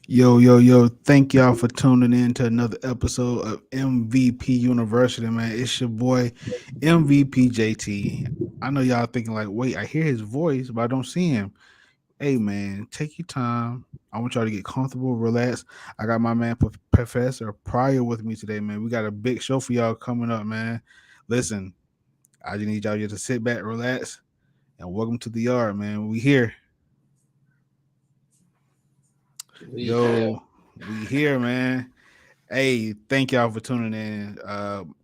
Yo, yo, yo, thank y'all for tuning in to another episode of MVP University, man. It's your boy, MVP JT. I know y'all thinking, like, wait, I hear his voice, but I don't see him. Hey, man, take your time. I want y'all to get comfortable, relax. I got my man, Professor Pryor, with me today, man. We got a big show for y'all coming up, man. Listen, I just need y'all just to sit back, relax, and welcome to the yard, man. We here. We have Yo, we here, man. Hey, thank y'all for tuning in.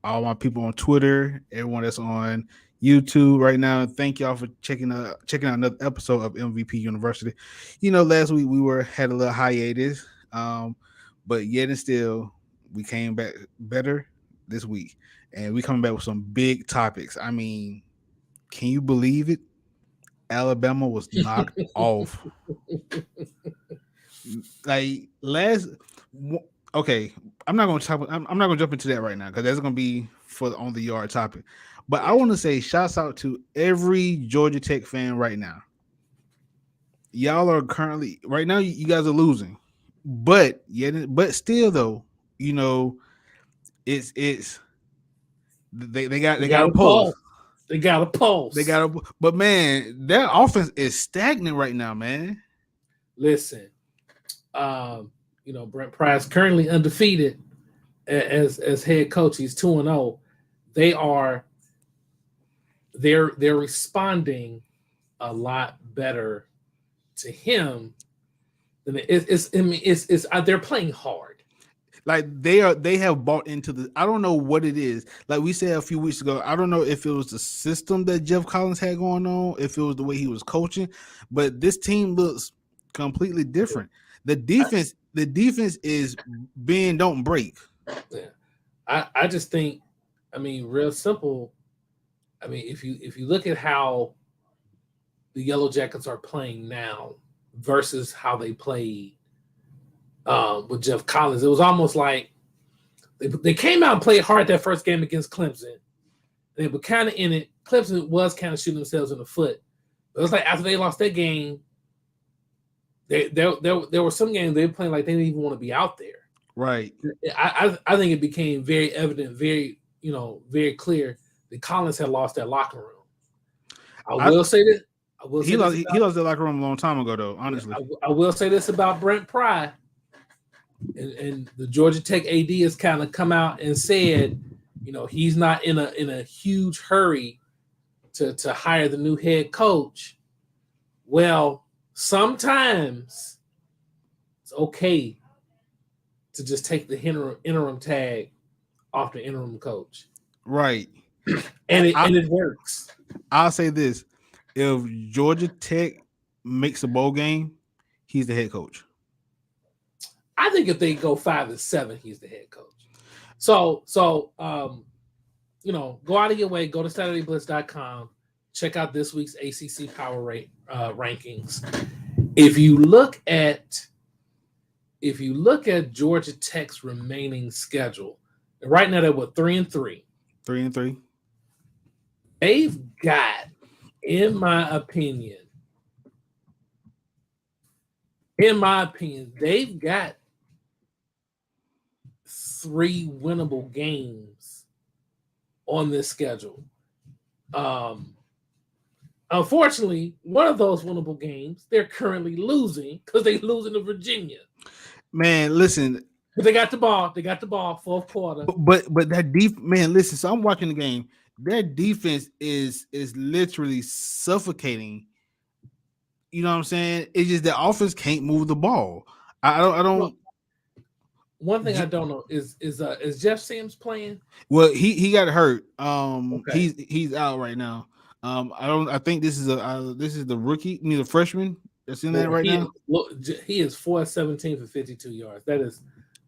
All my people on Twitter, everyone that's on YouTube right now, thank y'all for checking out another episode of MVP University. You know, last week we were had a little hiatus, but yet and still we came back better this week, and we coming back with some big topics. I mean, can you believe it? Alabama was knocked off. Like last okay, I'm not gonna jump into that right now because that's gonna be for on the yard topic. But I yeah. want to say shouts out to every Georgia Tech fan right now. Y'all are currently right now. You guys are losing, but still though, you know it's they They got got a a pulse. pulse. They got a They pulse. got a but man, their offense is stagnant right now, man. Listen, um, Brent Price currently undefeated as head coach. He's 2-0. They are they're responding a lot better to him than it's. I mean, it's they're playing hard. Like they have bought into the. I don't know what it is. Like we said a few weeks ago, I don't know if it was the system that Jeff Collins had going on, if it was the way he was coaching, but this team looks completely different. The defense is being don't break. Yeah. I just think, I mean, real simple. I mean, if you look at how the Yellow Jackets are playing now versus how they played with Jeff Collins, it was almost like they came out and played hard that first game against Clemson. They were kind of in it. Clemson was kind of shooting themselves in the foot. But it was like after they lost that game, there were some games they were playing like they didn't even want to be out there. Right. I think it became very evident, very clear that Collins had lost that locker room. I I will say that. I will say this he about lost the locker room a long time ago though. yeah, Honestly. I will say this about Brent Pry, and the Georgia Tech AD has kind of come out and said, he's not in a huge hurry to hire the new head coach. Well, sometimes it's okay to just take the interim tag off the interim coach, Right. and it I and it works. I'll say this: if Georgia Tech makes a bowl game, he's the head coach. I think if they go 5-7, he's the head coach. So go out of your way, go to SaturdayBlitz.com, check out this week's ACC Power Rate rankings. If you look at Georgia Tech's remaining schedule, right now they're what 3-3. 3-3. They've got, in my opinion, they've got three winnable games on this schedule. Um, Unfortunately, one of those winnable games they're currently losing because they're losing to Virginia. Man, listen, But they got the ball. They got the ball. Fourth quarter. but that deep man, listen. So I'm watching the game. Their defense is literally suffocating. You know what I'm saying? It's just the offense can't move the ball. I Well, don't. one thing I don't know is Jeff Sims playing? Well, he got hurt. Okay. He's out right now. I don't. I think this is the rookie, the freshman that's in there Well, right now. he is 4-17 for 52 yards.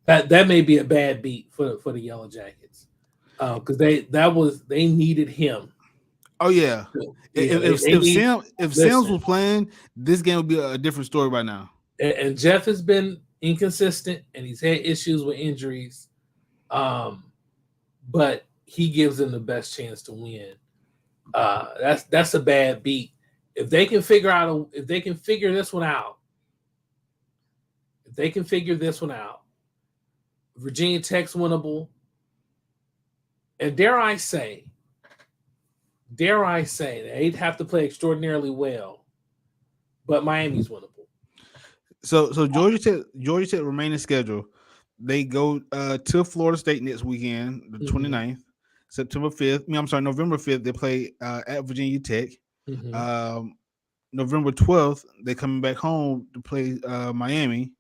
That may be a bad beat for the Yellow Jackets because they needed him. Oh yeah. Yeah, they need If Sims listen. was playing, this game would be a different story by now. And Jeff has been inconsistent and he's had issues with injuries. Um, but he gives them the best chance to win. That's a bad beat. If they can figure this one out, If they can figure this one out, Virginia Tech's winnable. And dare I say, they'd have to play extraordinarily well, but Miami's winnable. So Georgia Tech remaining schedule. They go to Florida State next weekend, the 29th, September 5th. I'm sorry, November 5th. They play at Virginia Tech. November 12th, they coming back home to play Miami.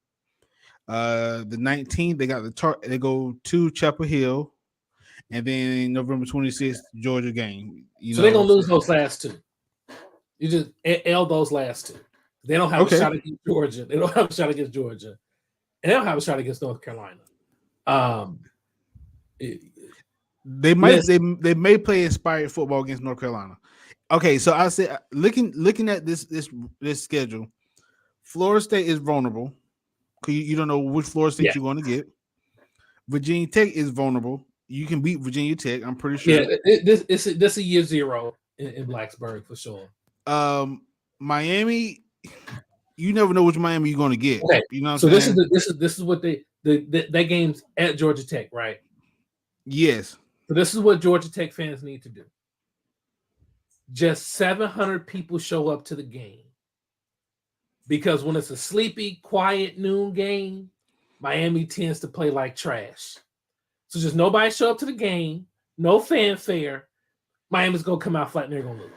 The 19th, they got they go to Chapel Hill, and then November 26th, Georgia game. So they're gonna lose those last two. You just L those last two. They don't have a shot against Georgia. They don't have a shot against Georgia, and they don't have a shot against North Carolina. They may play inspired football against North Carolina. Okay, so I said looking at this schedule, Florida State is vulnerable because you don't know which Florida State you're going to get. Virginia Tech is vulnerable. You can beat Virginia Tech, I'm pretty sure. Yeah, this is a year zero in Blacksburg for sure. Miami, you never know which Miami you're going to get. Okay. You know what I'm saying? This is what that game's at Georgia Tech, right? Yes. So this is what Georgia Tech fans need to do. Just 700 people show up to the game. Because when it's a sleepy, quiet noon game, Miami tends to play like trash. So just nobody show up to the game, no fanfare. Miami's gonna come out flat and they're gonna lose.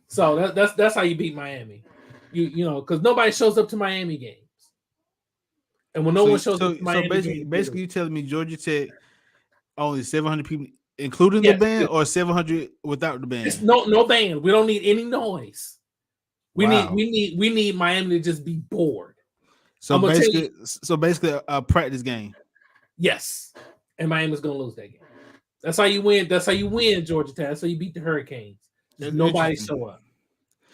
So that's how you beat Miami. You know, because nobody shows up to Miami games. And when no one shows up to Miami games, basically you're telling me Georgia Tech only 700 people, including the band, or 700 without the band? It's no band. We don't need any noise. We need Miami to just be bored. So basically a practice game. Yes. And Miami's gonna lose that game. That's how you win. That's how you win, Georgia Tech. That's how you beat the Hurricanes. Nobody show up.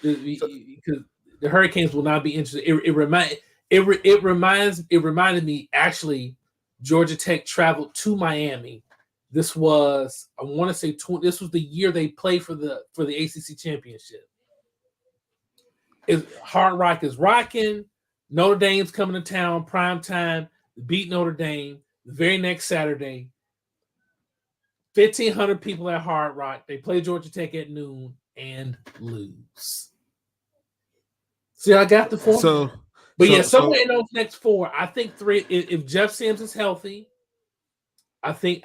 Because the Hurricanes will not be interested. It reminded me, actually, Georgia Tech traveled to Miami. This was, I want to say, this was the year they played for the ACC championship. Hard Rock is rocking. Notre Dame's coming to town, prime time. Beat Notre Dame the very next Saturday. 1,500 people at Hard Rock. They play Georgia Tech at noon and lose. See, I got the four. Somewhere in those next four, I think three. If Jeff Sims is healthy, I think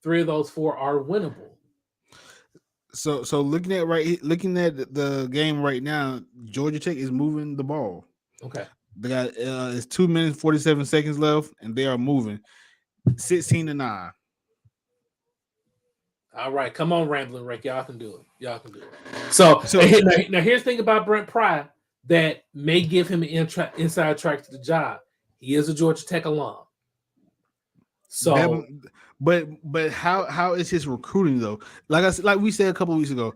three of those four are winnable. So looking at the game right now, Georgia Tech is moving the ball. Okay. They got it's 2 minutes 47 seconds left, and they are moving 16-9. All right, come on, Rambling Rick. Y'all can do it. So now here's the thing about Brent Pry that may give him an inside track to the job. He is a Georgia Tech alum. So, but how is his recruiting though? Like we said a couple of weeks ago,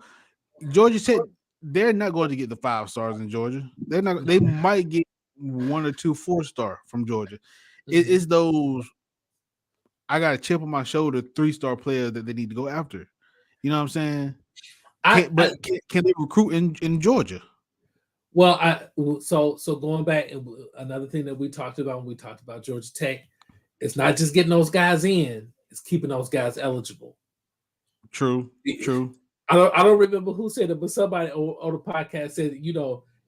Georgia Tech, they're not going to get the 5 stars in Georgia. They're not. They might get 1 or 2 4-star from Georgia. It's those, I got a chip on my shoulder 3-star player that they need to go after. You know what I'm saying? Can they recruit in Georgia? Well, so going back, another thing that we talked about when we talked about Georgia Tech, it's not just getting those guys in; it's keeping those guys eligible. True. I don't remember who said it, but somebody on the podcast said,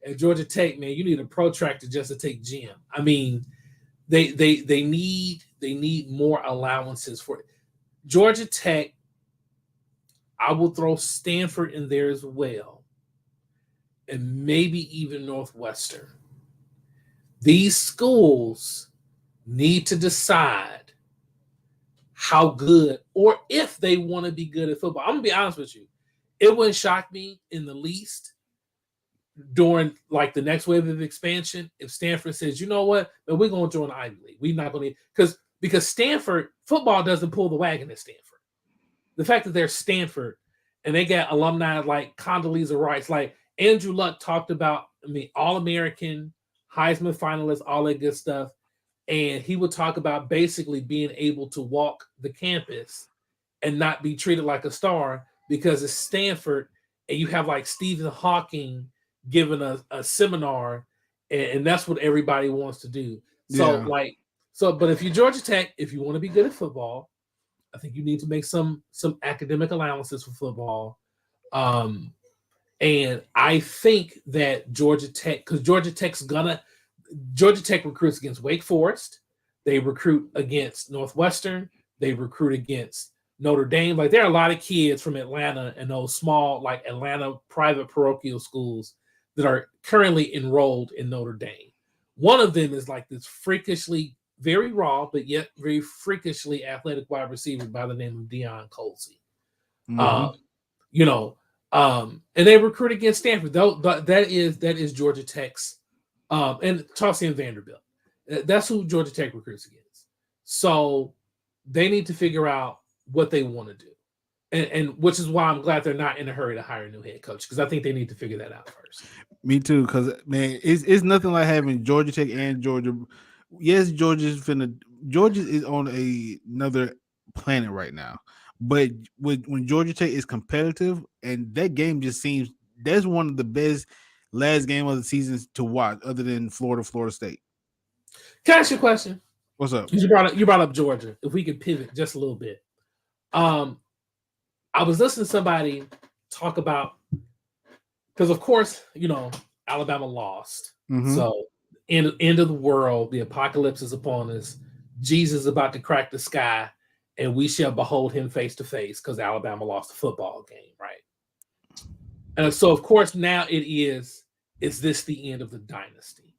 at Georgia Tech, man, you need a protractor just to take gym. I mean, they need more allowances for it. Georgia Tech. I will throw Stanford in there as well, and maybe even Northwestern. These schools need to decide how good, or if they want to be good at football. I'm going to be honest with you. It wouldn't shock me in the least during like the next wave of expansion if Stanford says, you know what, but we're going to join the Ivy League. We're not going to, because Stanford football doesn't pull the wagon at Stanford. The fact that they're Stanford and they got alumni like Condoleezza Rice, like Andrew Luck talked about, All-American, Heisman finalist, all that good stuff. And he would talk about basically being able to walk the campus and not be treated like a star because it's Stanford and you have like Stephen Hawking giving a seminar and that's what everybody wants to do. So Yeah. but if you're Georgia Tech, if you want to be good at football, I think you need to make some academic allowances for football. Um, and I think that Georgia Tech, because Georgia Tech recruits against Wake Forest, they recruit against Northwestern, they recruit against Notre Dame. Like there are a lot of kids from Atlanta and those small, like Atlanta private parochial schools that are currently enrolled in Notre Dame. One of them is like this freakishly, very raw, but yet very freakishly athletic wide receiver by the name of Deion Colsey. Mm-hmm. Um, you know, and they recruit against Stanford. Though that is Georgia Tech's, and Chauncey and Vanderbilt. That's who Georgia Tech recruits against. So they need to figure out what they want to do, and which is why I'm glad they're not in a hurry to hire a new head coach, because I think they need to figure that out first. Me too, because man, it's nothing like having Georgia Tech and Georgia. Yes, Georgia is on another planet right now. But when Georgia Tech is competitive, and that game just seems that's one of the best last game of the seasons to watch, other than Florida State. Can I ask you a question? What's up? You brought up Georgia. If we could pivot just a little bit, I was listening to somebody talk about, because of course Alabama lost, so end of the world, the apocalypse is upon us. Jesus is about to crack the sky, and we shall behold him face to face because Alabama lost the football game, right? And so, of course, now is this the end of the dynasty?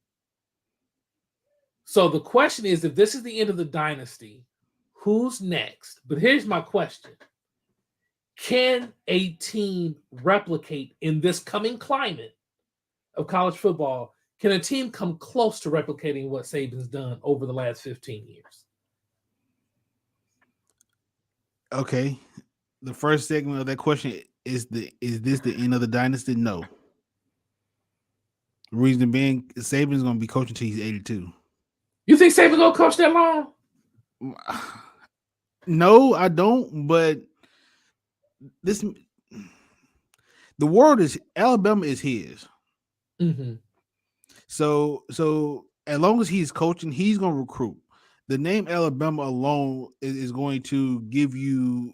So the question is, if this is the end of the dynasty, who's next? But here's my question. Can a team replicate in this coming climate of college football? Can a team come close to replicating what Saban's done over the last 15 years? Okay. The first segment of that question is this the end of the dynasty? No. Reason being, Saban's going to be coaching until he's 82. You think Saban gonna coach that long? No, I don't. But the world is Alabama is his. Mm-hmm. So as long as he's coaching, he's going to recruit. The name Alabama alone is going to give you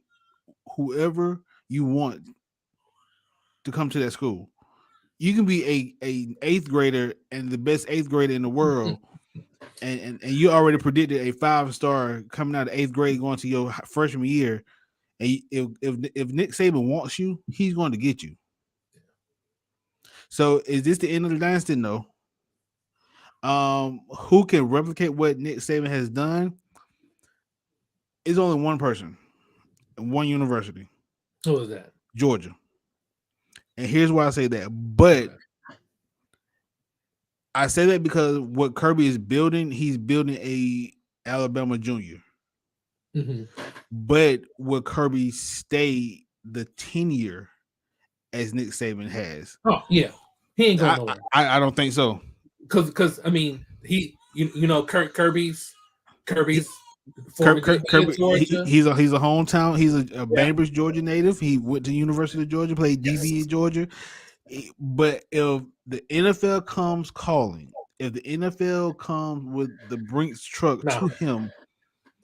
whoever you want to come to that school. You can be a eighth grader and the best eighth grader in the world, and you already predicted a 5-star coming out of eighth grade going to your freshman year. And if Nick Saban wants you, he's going to get you. So is this the end of the dynasty? No. Who can replicate what Nick Saban has done? Is only one person, one university. Who is that? Georgia. And here's why I say that. But I say that because what Kirby is building, he's building a Alabama junior. Mm-hmm. But will Kirby stay the tenure as Nick Saban has? Oh yeah, he ain't going nowhere. I don't think so. Because I mean Kirby's Kirby, he's a hometown. He's a Bainbridge, Georgia native. He went to University of Georgia, played DB in Georgia. But if the NFL comes calling, if the NFL comes with the Brinks truck to him,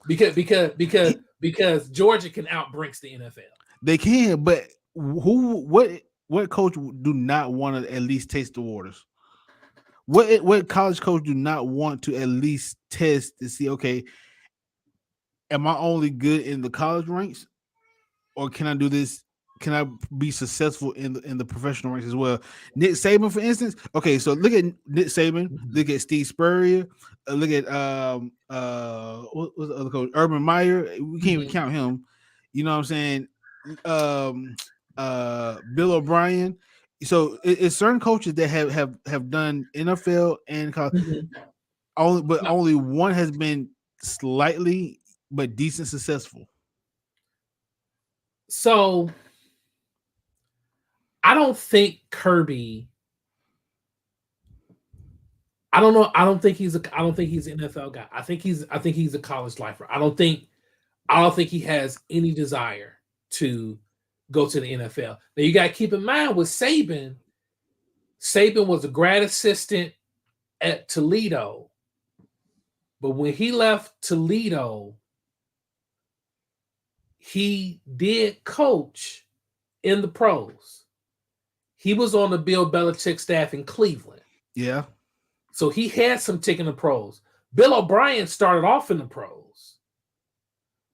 because Georgia can out-Brinks the NFL. They can, but what coach do not want to at least taste the waters? What college coach do not want to at least test to see, okay, am I only good in the college ranks, or can I do this? Can I be successful in the professional ranks as well? Nick Saban, for instance. Okay, so look at Nick Saban. Look at Steve Spurrier. Look at what was the other coach? Urban Meyer. We can't even count him. You know what I'm saying? Bill O'Brien. So it's certain coaches that have done NFL and college. Only one has been slightly but decent successful. So I don't think Kirby. I don't know. I don't think he's an NFL guy. I think he's a college lifer. I don't think he has any desire to go to the NFL. Now you got to keep in mind with Saban. Saban was a grad assistant at Toledo, but when he left Toledo, he did coach in the pros. He was on the Bill Belichick staff in Cleveland. Yeah. So he had some tick in the pros. Bill O'Brien started off in the pros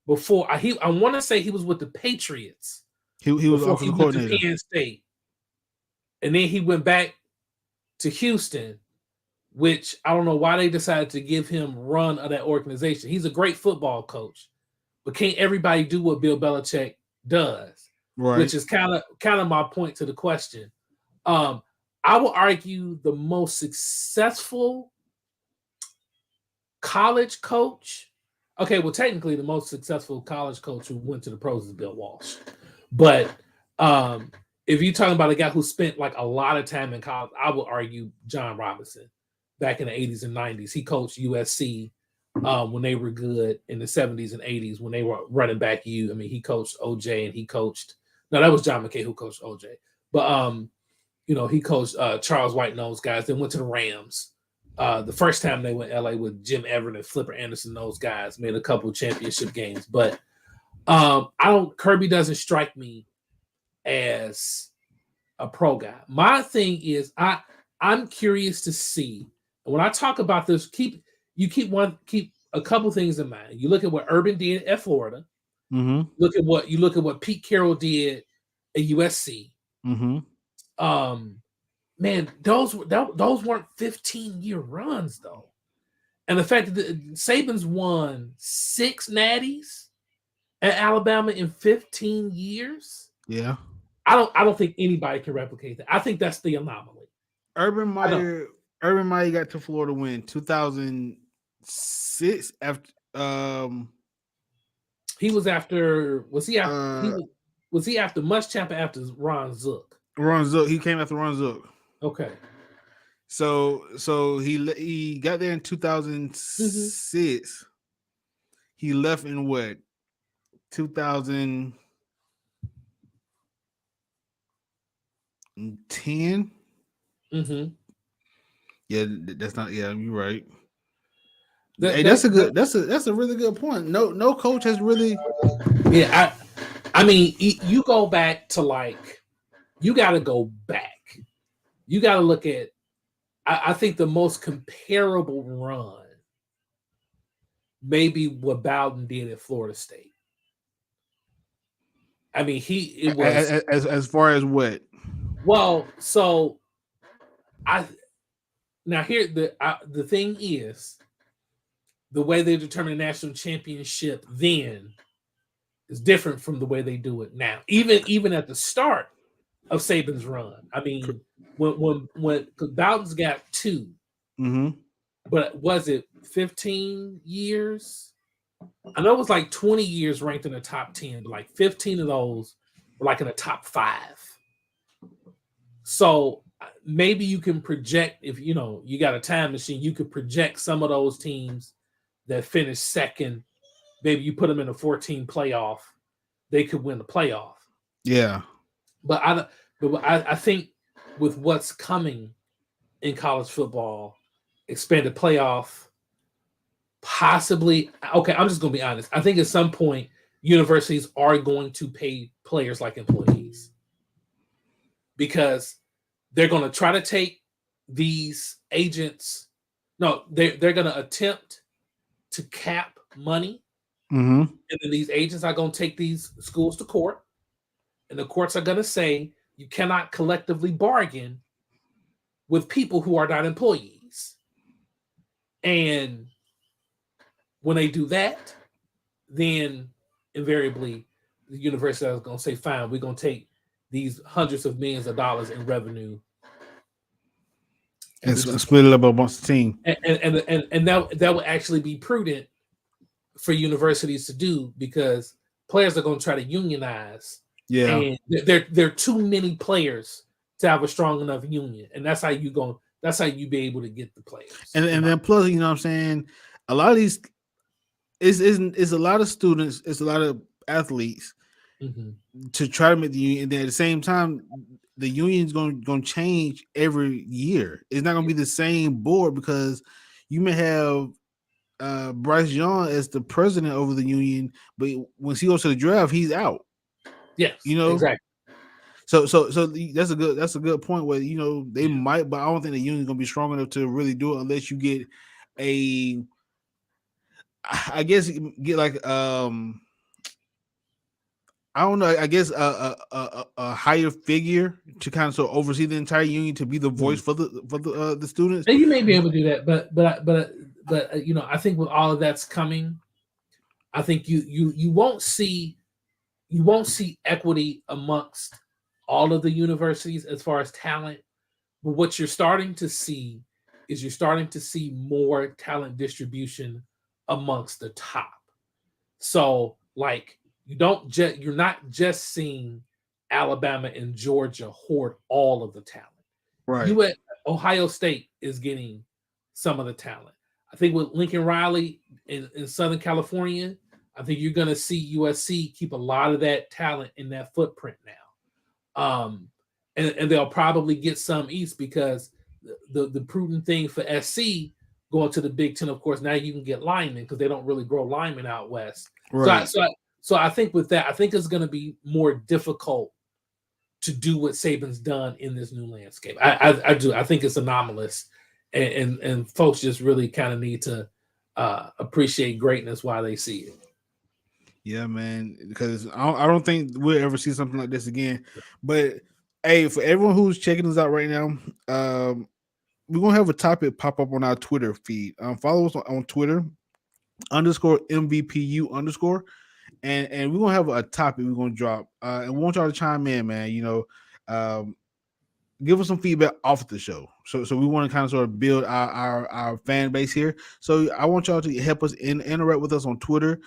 before I want to say he was with the Patriots He was before he offensive went to coordinator. Penn State. And then he went back to Houston, which I don't know why they decided to give him run of that organization. He's a great football coach, but can't everybody do what Bill Belichick does? Right. Which is kind of my point to the question. I will argue the most successful college coach. Okay, well, technically, the most successful college coach who went to the pros is Bill Walsh. But if you're talking about a guy who spent like a lot of time in college, I would argue John Robinson back in the 80s and 90s. He coached USC when they were good in the 70s and 80s when they were running back U. I mean, he coached OJ and he coached. No, that was John McKay who coached OJ. But he coached Charles White and those guys. Then went to the Rams. The first time they went LA with Jim Everett and Flipper Anderson, those guys made a couple of championship games. But Kirby doesn't strike me as a pro guy. My thing is I'm curious to see. When I talk about this, keep a couple things in mind. You look at what Urban did at Florida. Mm-hmm. Look at what Pete Carroll did at USC. Mm-hmm. Man, those weren't 15-year runs though. And the fact that Saban's won 6 natties at Alabama in 15 years. Yeah. I don't think anybody can replicate that. I think that's the anomaly. Urban Meyer got to Florida when 2006 after he was after was he after Muschamp after Ron Zook? Ron Zook. He came after Ron Zook. Okay. So he got there in 2006. Mm-hmm. He left in what 2010. Mm-hmm. Yeah, that's not. Yeah, you're right. That's a really good point. No coach has really. Yeah, I mean, you go back to you got to go back. You got to look at. I think the most comparable run, maybe what Bowden did at Florida State. I mean, it was as far as what. Well, so the thing is, the way they determine the national championship then is different from the way they do it now. Even at the start of Saban's run, I mean, when Bowden's got 2, mm-hmm. but was it 15 years? I know it was like 20 years ranked in the top 10, but like 15 of those were like in the top 5. So maybe you can project, if you got a time machine, you could project some of those teams that finished second. Maybe you put them in a 14 playoff, they could win the playoff. Yeah, but I think with what's coming in college football, expanded playoff, possibly. Okay, I'm just going to be honest. I think at some point universities are going to pay players like employees because they're going to try to take these agents. No, they're going to attempt to cap money. Mm-hmm. And then these agents are going to take these schools to court. And the courts are going to say you cannot collectively bargain with people who are not employees. And when they do that, then invariably the university is going to say, fine, we're going to take these hundreds of millions of dollars in revenue and split it up amongst the team. And that would actually be prudent for universities to do because players are going to try to unionize. Yeah. And there are too many players to have a strong enough union. And that's how you be able to get the players. And then plus, you know what I'm saying? A lot of these is a lot of students, it's a lot of athletes Mm-hmm. to try to make the union. And then at the same time, the union's going to change every year. It's not going to be the same board because you may have Bryce Young as the president over the union, but once he goes to the draft, he's out. You Yes, know, exactly. so that's a good point where they might, but I don't think the union's going to be strong enough to really do it unless you get a, I guess get like I don't know. I guess a higher figure to kind of sort of oversee the entire union to be the Mhm. voice for the students. And you may be able to do that, but I think with all of that's coming, I think you won't see equity amongst all of the universities as far as talent. But what you're starting to see is you're starting to see more talent distribution amongst the top. So like you're not just seeing Alabama and Georgia hoard all of the talent. Right. US Ohio State is getting some of the talent. I think with Lincoln Riley in Southern California, I think you're going to see USC keep a lot of that talent in that footprint now. And they'll probably get some East because the prudent thing for SC going to the Big Ten, of course, now you can get linemen because they don't really grow linemen out west. So Right. so I think with that, I think it's going to be more difficult to do what Saban's done in this new landscape. I do. I think it's anomalous, and folks just really kind of need to appreciate greatness while they see it. Yeah, man. Because I don't think we'll ever see something like this again. But hey, for everyone who's checking us out right now, we're gonna have a topic pop up on our Twitter feed. Follow us on Twitter _MVPU _ and we're gonna have a topic we're gonna drop. And we want y'all to chime in, man. Um, give us some feedback off the show. So we want to kind of sort of build our fan base here. So I want y'all to help us interact with us on Twitter.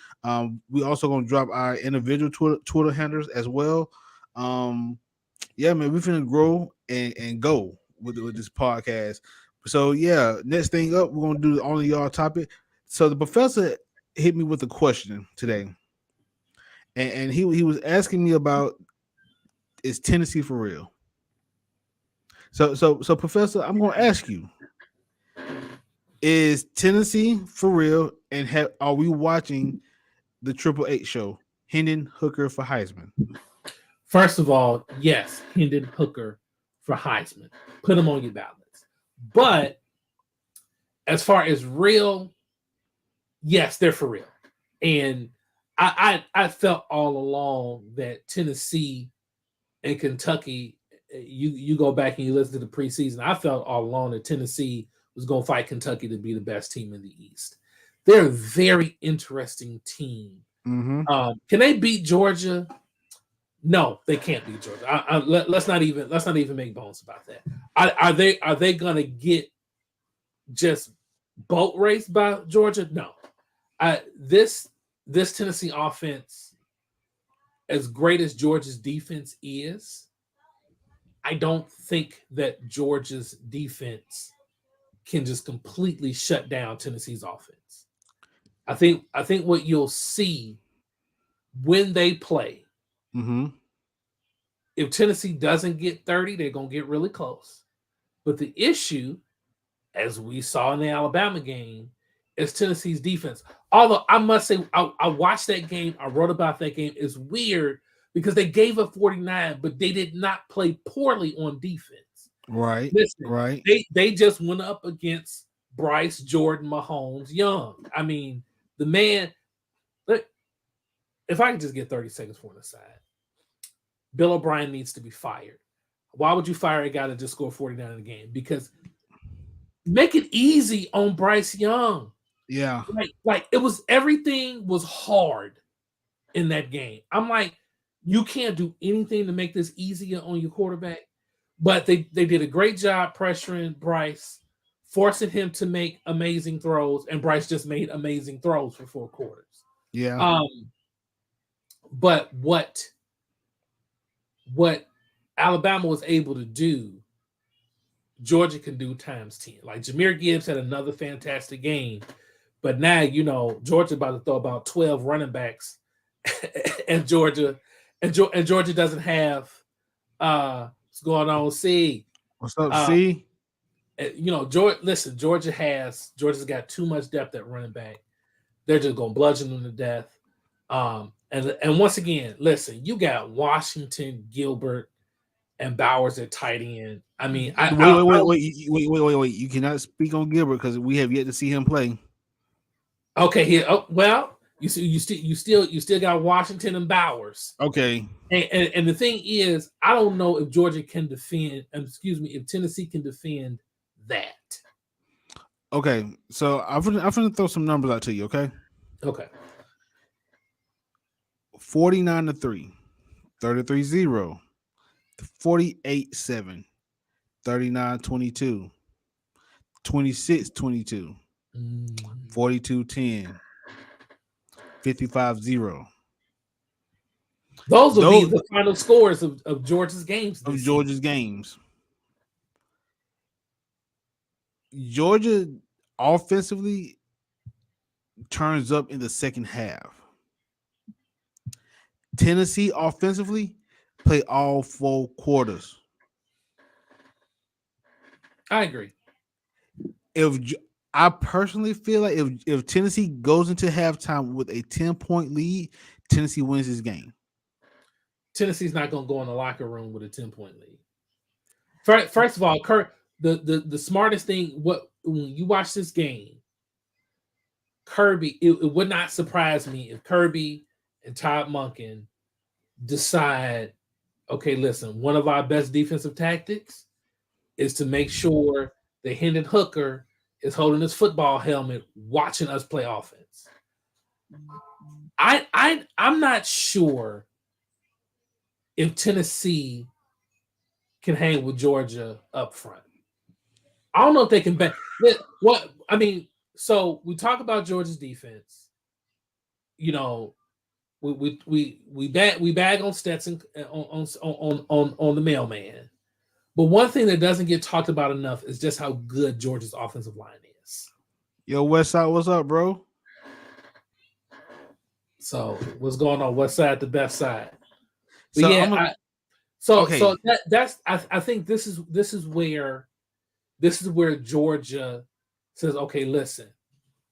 We also gonna drop our individual Twitter handles as well. Yeah, man, we finna grow and go with this podcast. So yeah, next thing up, we're gonna do the only y'all topic. So the professor hit me with a question today, and he was asking me about, is Tennessee for real? So Professor, I'm gonna ask you: is Tennessee for real? And are we watching the Triple Eight show? Hendon Hooker for Heisman. First of all, yes, Hendon Hooker for Heisman. Put him on your ballots. But as far as real, yes, they're for real. And I felt all along that Tennessee and Kentucky, you go back and you listen to the preseason, I felt all along that Tennessee was going to fight Kentucky to be the best team in the East. They're a very interesting team. Mm-hmm. Can they beat Georgia? No, they can't beat Georgia. Let's not even make bones about that. Are they going to get just boat raced by Georgia? No. This Tennessee offense, as great as Georgia's defense is, I don't think that Georgia's defense can just completely shut down Tennessee's offense. I think what you'll see when they play, Mm-hmm. if Tennessee doesn't get 30, they're going to get really close. But the issue, as we saw in the Alabama game, is Tennessee's defense. Although I must say, I watched that game, I wrote about that game. It's weird because they gave up 49, but they did not play poorly on defense. Right. Listen, Right. they just went up against Bryce, Jordan, Mahomes, Young. I mean, the man. Look, if I could just get 30 seconds for an aside, Bill O'Brien needs to be fired. Why would you fire a guy that just scored 49 in the game? Because make it easy on Bryce Young. Yeah. Like it was, everything was hard in that game. I'm like, you can't do anything to make this easier on your quarterback. But they did a great job pressuring Bryce, forcing him to make amazing throws, and Bryce just made amazing throws for 4 quarters. Yeah. But what Alabama was able to do, Georgia can do times 10. Like Jahmyr Gibbs had another fantastic game, but now Georgia about to throw about 12 running backs at Georgia, and Georgia doesn't have what's going on. See, What's up, uh, C? Georgia. Listen, Georgia's got too much depth at running back. They're just gonna bludgeon them to death. And once again, listen, you got Washington, Gilbert, and Bowers at tight end. I mean, Wait. You cannot speak on Gilbert because we have yet to see him play. okay here. Oh, well, you still got Washington and Bowers. Okay. And the thing is, I don't know if Georgia can defend. Excuse me, if Tennessee can defend that. Okay. So I'm gonna throw some numbers out to you. Okay. Okay. 49-3, 33-0, 48-7, 39-22, 26-22, 42-10, 55-0. Those will be the final scores of Georgia's games. Of Georgia's games. Georgia offensively turns up in the second half. Tennessee offensively play all 4 quarters. I agree. I personally feel like if Tennessee goes into halftime with a 10-point lead, Tennessee wins this game. Tennessee's not going to go in the locker room with a 10-point lead. First of all, the smartest thing, when you watch this game, Kirby, it would not surprise me if Kirby and Todd Monken decide, okay, listen, one of our best defensive tactics is to make sure the Hendon Hooker is holding his football helmet, watching us play offense. I'm not sure if Tennessee can hang with Georgia up front. I don't know if they can bet. So we talk about Georgia's defense. We bag on Stetson on the mailman. But one thing that doesn't get talked about enough is just how good Georgia's offensive line is. Yo, Westside, what's up, bro? So what's going on? West side, the best side. So I think this is where Georgia says, okay, listen,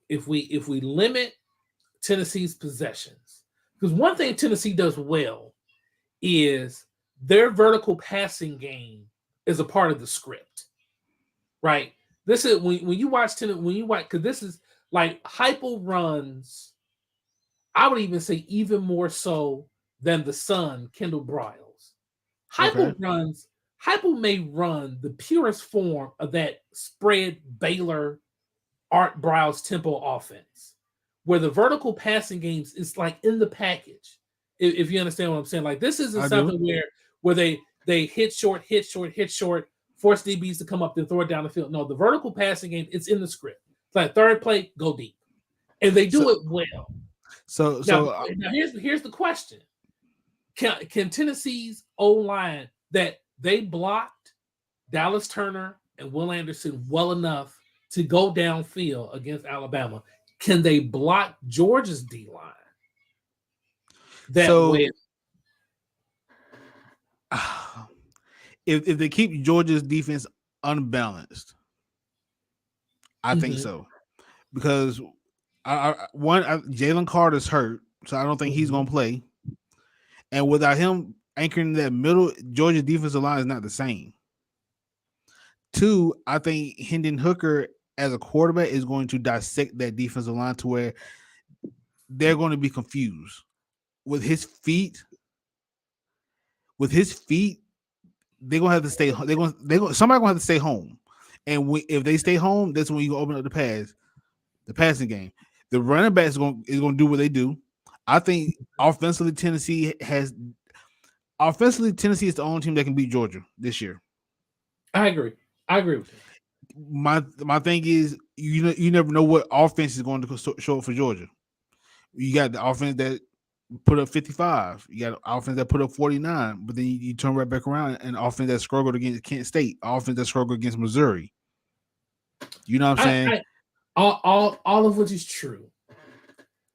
if we limit Tennessee's possessions, because one thing Tennessee does well is their vertical passing game is a part of the script, right? This is when you watch because this is like Heupel runs. I would even say even more so than the son, Kendall Briles. Heupel may run the purest form of that spread Baylor Art Briles tempo offense, where the vertical passing games is like in the package. If you understand what I'm saying, like this isn't something where they hit short, force DBs to come up and throw it down the field. No, the vertical passing game, it's in the script. It's like third play, go deep, and they do it well. Now here's the question: Can Tennessee's O-line that they blocked Dallas Turner and Will Anderson well enough to go downfield against Alabama? Can they block Georgia's D-line way? If they keep Georgia's defense unbalanced, I think so, because Jalen Carter's hurt, so I don't think he's going to play, and without him anchoring that middle, Georgia defensive line is not the same. 2, I think Hendon Hooker as a quarterback is going to dissect that defensive line to where they're going to be confused with his feet. They're gonna have to stay. Somebody gonna have to stay home, and if they stay home, that's when you open up the passing game. The running back is gonna do what they do. I think offensively, Tennessee is the only team that can beat Georgia this year. I agree with you. My thing is, you never know what offense is going to show up for Georgia. You got the offense that put up 55. You got an offense that put up 49, but then you turn right back around and offense that struggled against Kent State, offense that struggled against Missouri. You know what I'm saying? All of which is true.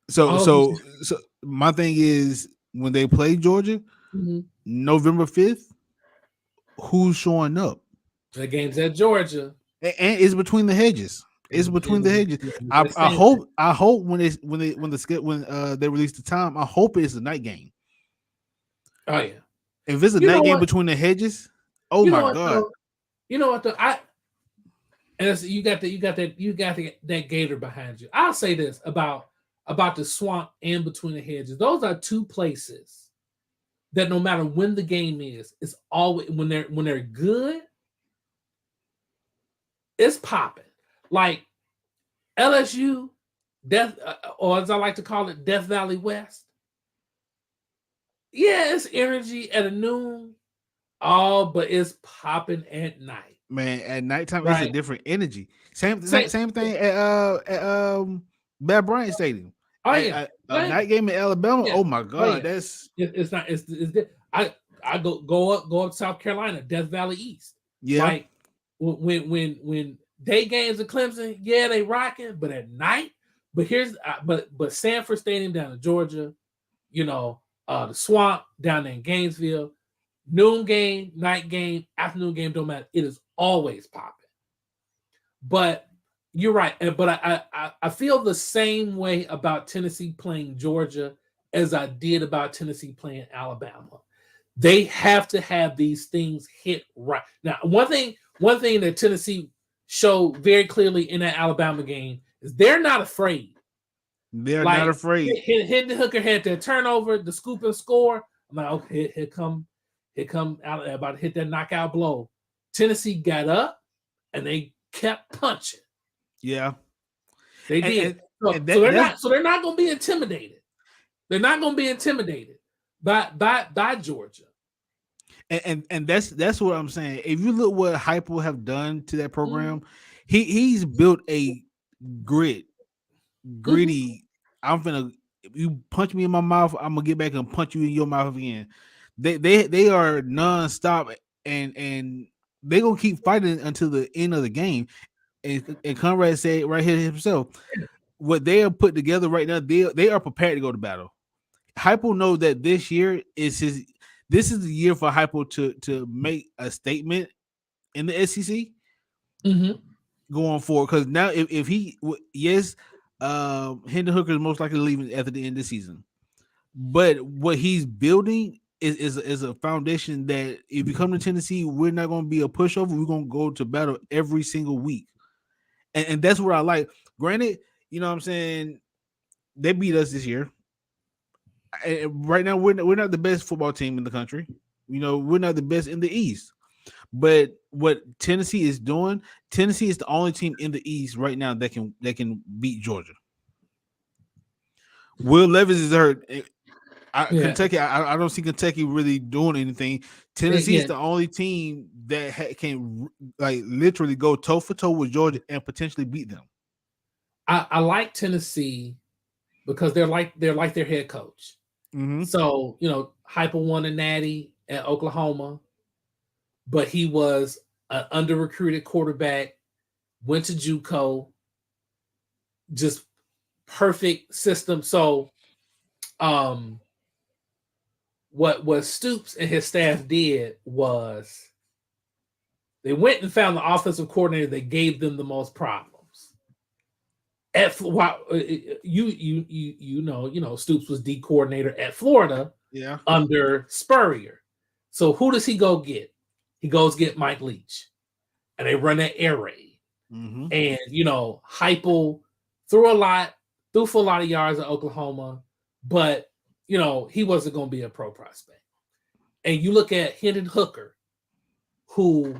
So my thing is, when they play Georgia, Mhm. November 5th, who's showing up? The game's at Georgia. And it's between the hedges. It's between the hedges. I hope when they release the time, I hope it's a night game. Oh yeah. If it's a You know night game what? between the hedges, oh You know my what god. though? You know what though? You got that gator behind you. I'll say this about the swamp and between the hedges. Those are two places that no matter when the game is, it's always when they're good, it's popping. Like LSU, Death, or as I like to call it, Death Valley West. Yeah, it's energy at a noon. Oh, but it's popping at night. Man, at nighttime it's a Right. different energy. Same Say, same thing at Bad Bryant Stadium. oh yeah, A night game in Alabama. yeah, Oh my oh yeah. god, that's It's not. I go up to South Carolina, Death Valley East. yeah. Like when day games in Clemson, yeah, they rocking, but at night. But but Sanford Stadium down in Georgia, the Swamp down there in Gainesville, noon game, night game, afternoon game, don't matter. It is always popping. But you're right. But I feel the same way about Tennessee playing Georgia as I did about Tennessee playing Alabama. They have to have these things hit right. Now, one thing that Tennessee showed very clearly in that Alabama game is they're not afraid. They're not Like afraid. Hendon Hooker had that turnover, the scoop and score. I'm like, okay, here come out about to hit that knockout blow. Tennessee got up and they kept punching. Yeah. They And did. and So they're that's not going to be intimidated. They're not going to be intimidated by Georgia. and that's what I'm saying. If you look what Hypo have done to that program, Mm-hmm. he's built a grit, Mm-hmm. gritty. I'm gonna you punch me in my mouth, I'm gonna get back and punch you in your mouth again. They are nonstop and they gonna keep fighting until the end of the game. And Conrad said right here himself, what they are put together right now, they are prepared to go to battle. Hypo knows that this year is his. This is the year for Hypo to make a statement in the SEC Mm-hmm. going forward. Because now, if he yes, Hendon Hooker is most likely leaving after the end of the season. But what he's building is a foundation that if you come to Tennessee, we're not going to be a pushover. We're going to go to battle every single week, and that's what I like. Granted, you know what I'm saying, they beat us this year. Right now we're not the best football team in the country. You know, we're not the best in the East. But what Tennessee is doing, Tennessee is the only team in the East right now that can beat Georgia. Will Levis is hurt. Yeah. Kentucky, I don't see Kentucky really doing anything. Tennessee is Yeah. the only team that can like literally go toe for toe with Georgia and potentially beat them. I like Tennessee because they're like their head coach. Mm-hmm. So, Hyper won a natty at Oklahoma, but he was an under recruited quarterback, went to JUCO, just perfect system. So, um, what Stoops and his staff did was they went and found the offensive coordinator that gave them the most problems. Stoops was D coordinator at Florida Yeah. under Spurrier. So who does he go get? He goes get Mike Leach, and they run that air raid. Mm-hmm. And Heupel threw for a lot of yards at Oklahoma, but he wasn't going to be a pro prospect. And you look at Hendon Hooker, who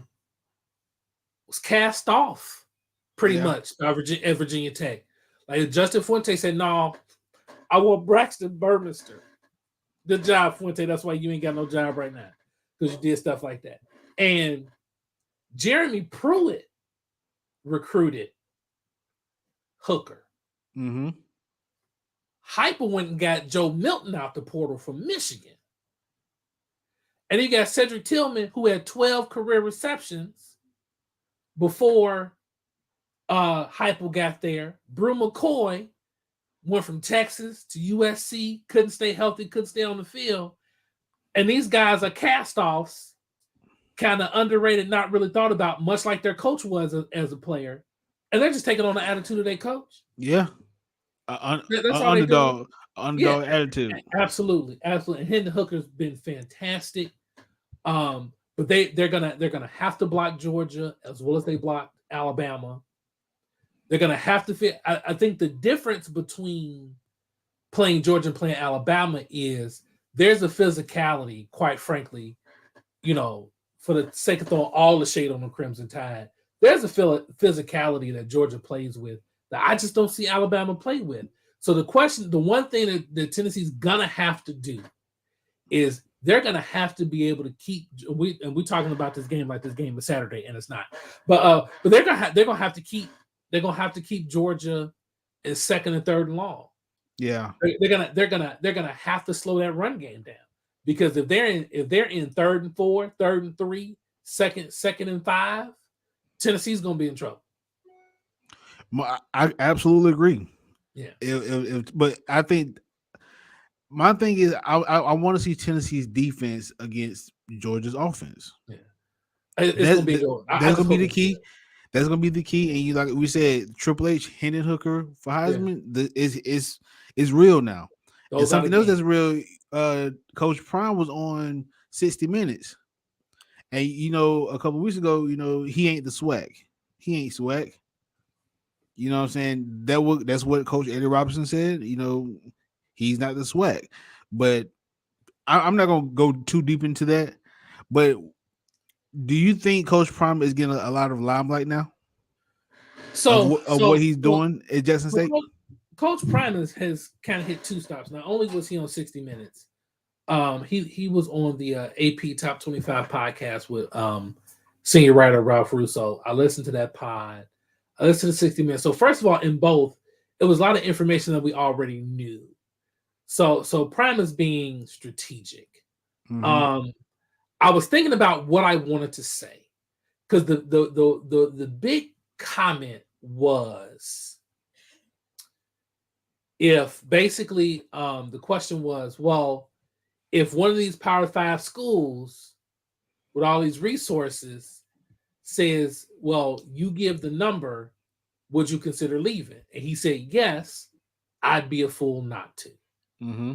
was cast off pretty much at Virginia Tech. Like Justin Fuente said, "No, I want Braxton Burmester. Good job, Fuente. That's why you ain't got no job right now because you did stuff like that." And Jeremy Pruitt recruited Hooker. Mm-hmm. Hyper went and got Joe Milton out the portal from Michigan. And you got Cedric Tillman, who had 12 career receptions before Hyper got there. Brew McCoy went from Texas to USC, couldn't stay healthy, couldn't stay on the field. And these guys are cast-offs, kind of underrated, not really thought about, much like their coach was as a player. And they're just taking on the attitude of their coach. Yeah, That's all they're doing. underdog, Yeah, attitude. absolutely, absolutely. And Hendon Hooker's been fantastic. But they're gonna have to block Georgia as well as they blocked Alabama. They're gonna have to fit. I think the difference between playing Georgia and playing Alabama is there's a physicality, quite frankly, for the sake of throwing all the shade on the Crimson Tide, there's a physicality that Georgia plays with that I just don't see Alabama play with. So the one thing that Tennessee's gonna have to do is they're gonna have to be able to keep. We're talking about this game like this game is Saturday, and it's not. But they're gonna have to keep Georgia in second and third and long. Yeah, They're gonna have to slow that run game down, because if they're in third and 4, third and 3, second and 5, Tennessee's gonna be in trouble. I absolutely agree. Yeah. But I think my thing is I want to see Tennessee's defense against Georgia's offense. Yeah. It's gonna be good. That's gonna be the key. That's gonna be the key. And you, like we said, Triple H, Hendon Hooker for Heisman is real now. And something else that's real. Coach Prime was on 60 Minutes, and a couple of weeks ago, he ain't the swag. He ain't swag. You know what I'm saying? That's what Coach Eddie Robinson said. He's not the swag. But I'm not gonna go too deep into that. But do you think Coach Prime is getting a lot of limelight now? So what he's doing at Jackson State? Coach Prime has kind of hit two stops. Not only was he on 60 Minutes, he was on the AP Top 25 podcast with senior writer Ralph Russo. I listened to that pod. I listened to 60 Minutes. So first of all, in both, it was a lot of information that we already knew. So Prime is being strategic. Mm-hmm. I was thinking about what I wanted to say, because the big comment was, if basically the question was, well, if one of these Power 5 schools with all these resources says, well, you give the number, would you consider leaving? And he said, yes, I'd be a fool not to. Mm-hmm.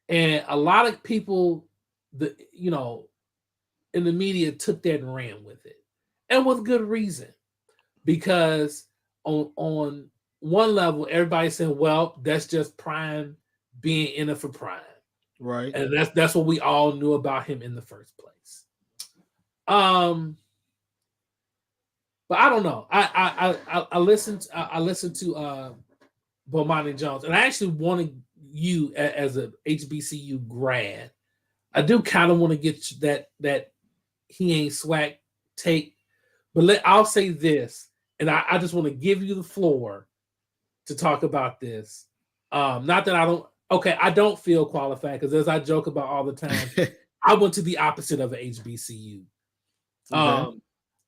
And a lot of people, in the media took that and ran with it, and with good reason, because on one level, everybody's saying, well, that's just Prime being in it for Prime. Right. And that's what we all knew about him in the first place. But I don't know. I listened to Bomani Jones, and I actually wanted you as a HBCU grad. I do kind of want to get that he ain't swag take, but I'll say this, and I just want to give you the floor to talk about this. Not that I don't. Okay, I don't feel qualified, because as I joke about all the time, I went to the opposite of an HBCU. Okay.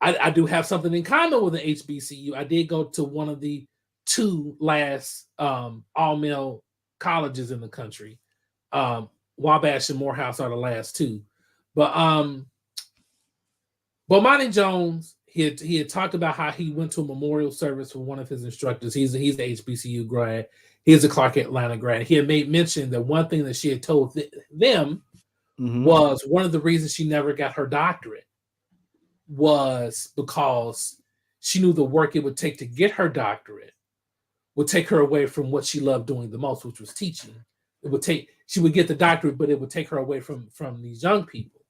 I do have something in common with an HBCU. I did go to one of the 2 last all-male colleges in the country. Wabash and Morehouse are the last 2. But Bomani Jones, he had talked about how he went to a memorial service for one of his instructors. He's the HBCU grad. He's a Clark Atlanta grad. He had made mention that one thing that she had told them was one of the reasons she never got her doctorate was because she knew the work it would take to get her doctorate would take her away from what she loved doing the most, which was teaching. She would get the doctorate, but it would take her away from these young people.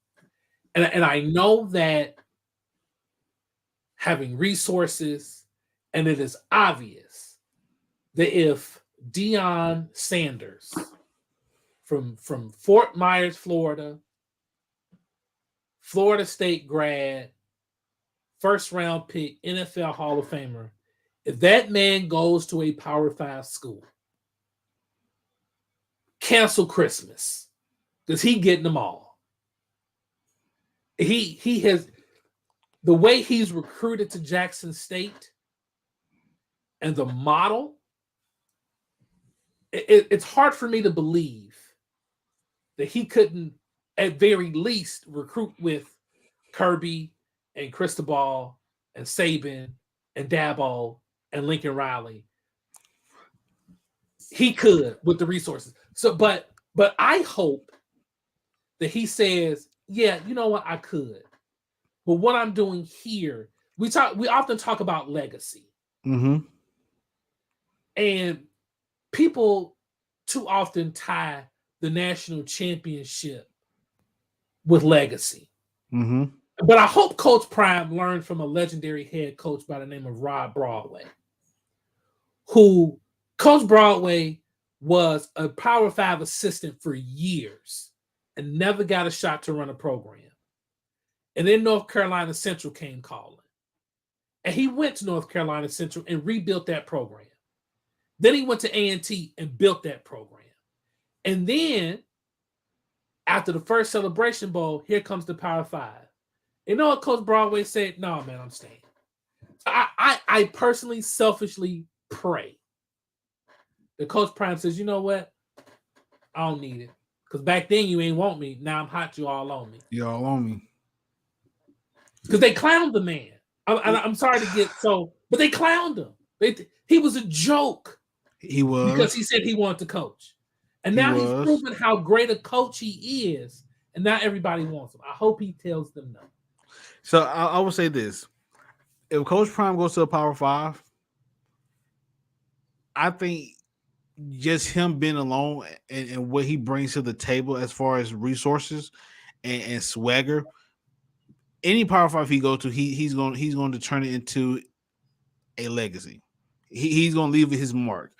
And I know that having resources, and it is obvious that if Deion Sanders from Fort Myers, Florida State grad, first round pick, NFL Hall of Famer, if that man goes to a Power 5 school, cancel Christmas, because he getting them all. He has, the way he's recruited to Jackson State and the model, it's hard for me to believe that he couldn't at very least recruit with Kirby and Cristobal and Saban and Dabo and Lincoln Riley. He could with the resources. So, but I hope that he says, yeah, you know what, I could. But what I'm doing here, we often talk about legacy. Mm-hmm. And people too often tie the national championship with legacy. Mm-hmm. But I hope Coach Prime learned from a legendary head coach by the name of Rod Broadway, who Coach Broadway was a Power 5 assistant for years and never got a shot to run a program. And then North Carolina Central came calling. And he went to North Carolina Central and rebuilt that program. Then he went to A&T and built that program. And then after the first Celebration Bowl, here comes the Power 5. You know what Coach Broadway said? No, man, I'm staying. So I personally, selfishly pray that Coach Prime says, you know what? I don't need it. Because back then you ain't want me. Now I'm hot, you all on me. You all on me. Because they clowned the man. I'm sorry to get so, but they clowned him. He was a joke. He was. Because he said he wanted to coach. And now he's proven how great a coach he is. And now everybody wants him. I hope he tells them no. So I would say this. If Coach Prime goes to a Power 5, I think just him being alone and what he brings to the table as far as resources and swagger, any Power 5 he goes to, he's going to turn it into a legacy. He's going to leave his mark.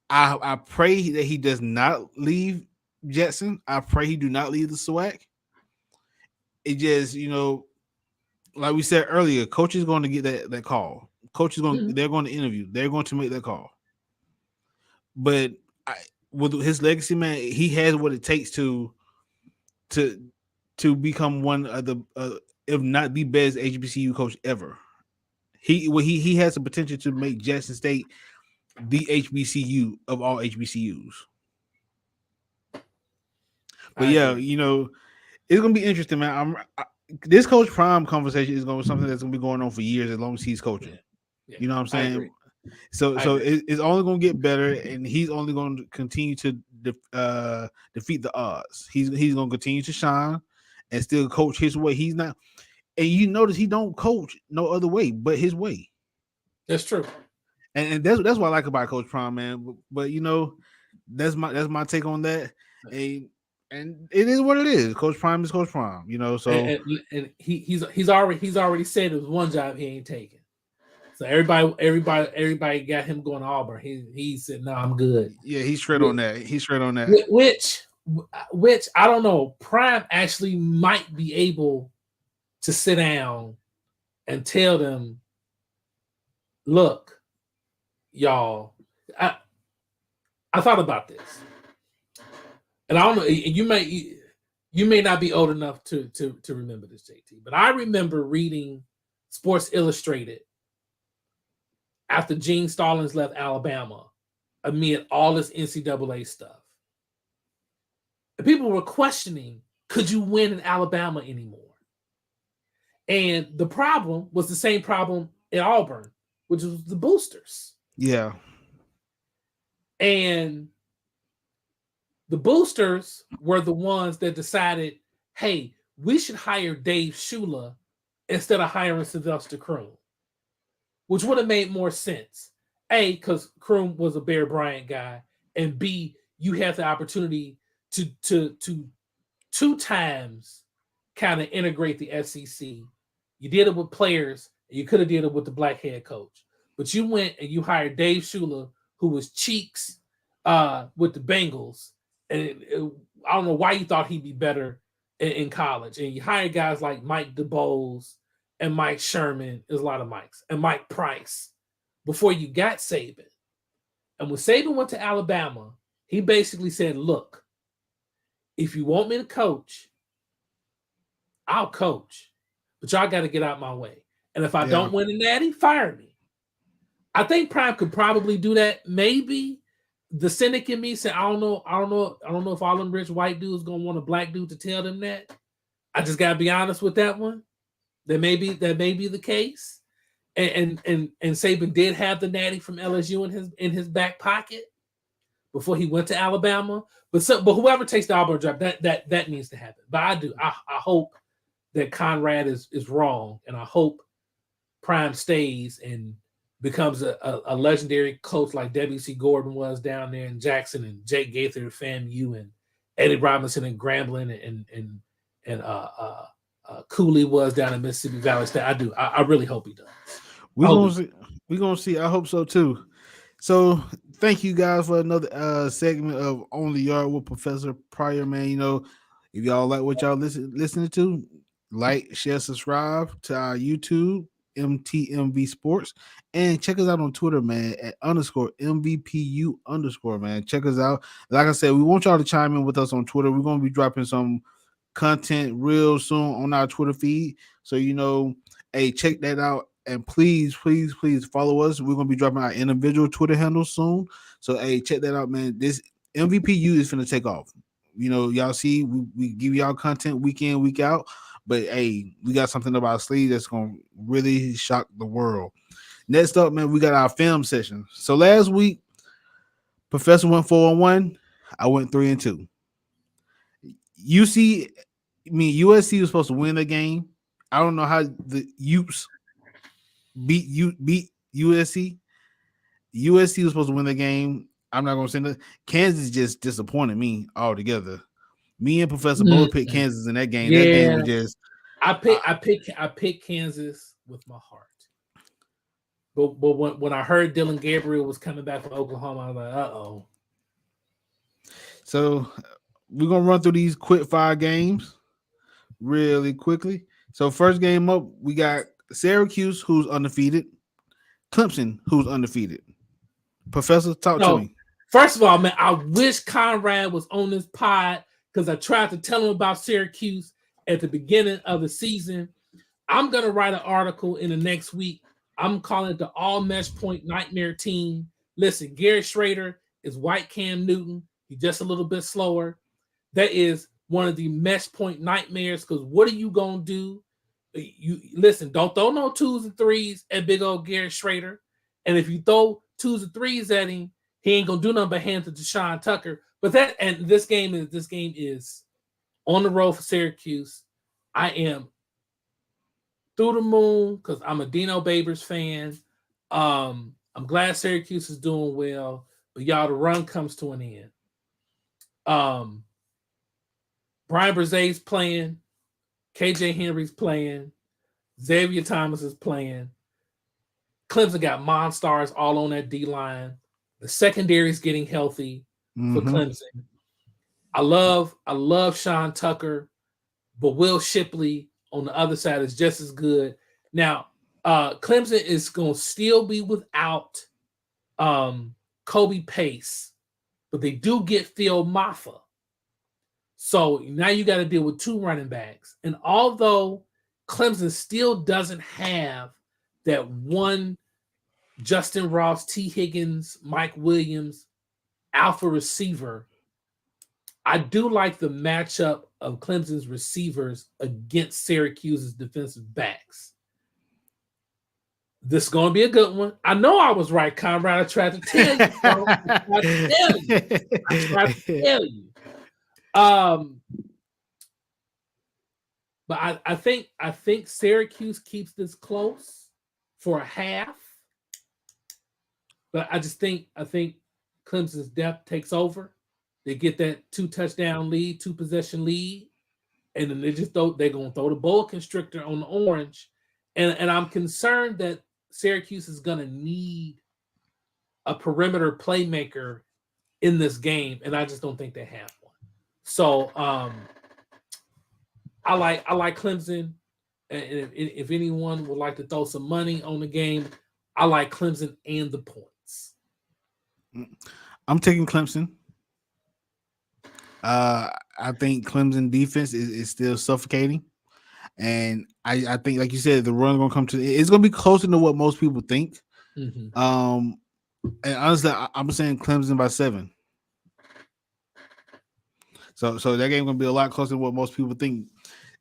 I pray that he does not leave Jetson. I pray he do not leave the SWAC. It just, like we said earlier, coach is going to get that call. Coach is going. They're going to interview. They're going to make that call. But with his legacy, man, he has what it takes to become one of the, if not the best HBCU coach ever. He has the potential to make Jackson State the HBCU of all HBCUs. But yeah, it's gonna be interesting, man. This Coach Prime conversation is going to be something that's going to be going on for years as long as he's coaching. Yeah. You know what I'm saying? So it's only going to get better, and he's only going to continue to defeat the odds. He's going to continue to shine and still coach his way. He's not, and you notice he don't coach no other way but his way. That's true, and that's what I like about Coach Prime, man. But that's my take on that. And it is what it is. Coach Prime is Coach Prime, So and he's already said it was one job he ain't taking. So everybody got him going to Auburn. He said, "No, I'm good." Yeah, he's straight on that. He's straight on that. Which I don't know. Prime actually might be able to sit down and tell them, "Look, y'all, I thought about this." And I don't know, you may not be old enough to remember this, JT, but I remember reading Sports Illustrated after Gene Stallings left Alabama amid all this NCAA stuff. And people were questioning, could you win in Alabama anymore? And the problem was the same problem in Auburn, which was the boosters. Yeah. And the boosters were the ones that decided, hey, we should hire Dave Shula instead of hiring Sylvester Croom, which would have made more sense. A, because Croom was a Bear Bryant guy, and B, you have the opportunity to two times kind of integrate the SEC. You did it with players, and you could have did it with the black head coach. But you went and you hired Dave Shula, who was cheeks with the Bengals. And I don't know why you thought he'd be better in college. And you hired guys like Mike DeBose and Mike Sherman. There's a lot of Mikes. And Mike Price before you got Saban. And when Saban went to Alabama, he basically said, look, if you want me to coach, I'll coach. But y'all got to get out my way. And if I don't win the Natty, fire me. I think Prime could probably do that maybe. the cynic in me said, I don't know if all them rich white dudes gonna want a black dude to tell them that. I just gotta be honest with that one. That may be the case. And Saban did have the natty from LSU in his back pocket before he went to Alabama. But whoever takes the Auburn job, that needs to happen. But I hope that Conrad is wrong, and I hope Prime stays and becomes a legendary coach like W.C. Gordon was down there in Jackson, and Jake Gaither at FAMU, and Eddie Robinson and Grambling, and Cooley was down in Mississippi Valley State. I do. I really hope he does. We're gonna see. We're gonna see. I hope so too. So thank you guys for another segment of On the Yard with Professor Pryor, man. If y'all like what y'all listening to, like, share, subscribe to our YouTube, MTMV Sports, and check us out on Twitter, man, at _MVPU_, man. Check us out. Like I said, we want y'all to chime in with us on Twitter. We're gonna be dropping some content real soon on our Twitter feed. So hey, check that out. And please, please, please follow us. We're gonna be dropping our individual Twitter handles soon. So hey, check that out, man. This MVPU is gonna take off. Y'all see, we give y'all content week in, week out. But hey, we got something up our sleeve that's gonna really shock the world. Next up, man, we got our film session. So last week, Professor went 4-1. I went 3-2. USC was supposed to win the game. I don't know how the Utes beat USC. USC was supposed to win the game. I'm not gonna say that. Kansas just disappointed me altogether. Me and Professor both picked Kansas in that game. Yeah. That game was just. I picked Kansas with my heart. But when I heard Dylan Gabriel was coming back from Oklahoma, I was like, uh-oh. So we're gonna run through these quick fire games really quickly. So first game up, we got Syracuse, who's undefeated. Clemson, who's undefeated. Professor, talk to me. First of all, man, I wish Conrad was on this pod because I tried to tell him about Syracuse at the beginning of the season. I'm going to write an article in the next week. I'm calling it the All Mesh Point Nightmare Team. Listen, Gary Schrader is white Cam Newton. He's just a little bit slower. That is one of the Mesh Point nightmares, because what are you going to do? You listen, don't throw no 2s and 3s at big old Gary Schrader. And if you throw 2s and 3s at him, he ain't gonna do nothing but hand to Deshaun Tucker. But this game is on the road for Syracuse. I am through the moon because I'm a Dino Babers fan. I'm glad Syracuse is doing well, but y'all, the run comes to an end. Brian Brazee's playing. KJ Henry's playing. Xavier Thomas is playing. Clemson got monsters all on that D-line. The secondary is getting healthy for Clemson. I love Sean Tucker, but Will Shipley on the other side is just as good. Now, Clemson is going to still be without Kobe Pace, but they do get Phil Maffa. So now you got to deal with 2 running backs. And although Clemson still doesn't have that one Justin Ross, T. Higgins, Mike Williams alpha receiver, I do like the matchup of Clemson's receivers against Syracuse's defensive backs. This is going to be a good one. I know I was right, Conrad. I tried to tell you. I tried to tell you. But I think Syracuse keeps this close for a half. But I think Clemson's depth takes over. They get that 2-touchdown lead, 2-possession lead, and then they're gonna throw the boa constrictor on the orange. And I'm concerned that Syracuse is gonna need a perimeter playmaker in this game, and I just don't think they have one. So I like Clemson, and if anyone would like to throw some money on the game, I like Clemson and the points. I'm taking Clemson. I think Clemson defense is still suffocating, and I think, like you said, the run gonna come to. It's gonna be closer to what most people think. And honestly, I'm saying Clemson by 7. So that game gonna be a lot closer than what most people think.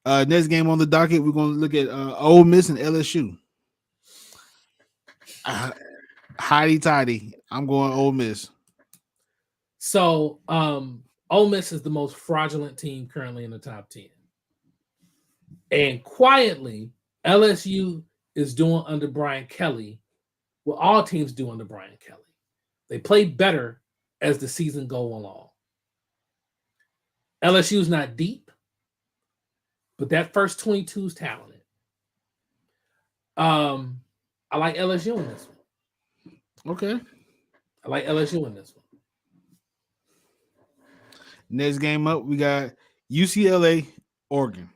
Next game on the docket, we're gonna look at Ole Miss and LSU. Uh, Hotty toddy, I'm going Ole Miss. So, Ole Miss is the most fraudulent team currently in the top 10. And quietly, LSU is doing under Brian Kelly what all teams do under Brian Kelly. They play better as the season go along. LSU is not deep, but that first 22 is talented. I like LSU in this one. Okay. I like LSU in this one. Next game up, we got UCLA, Oregon.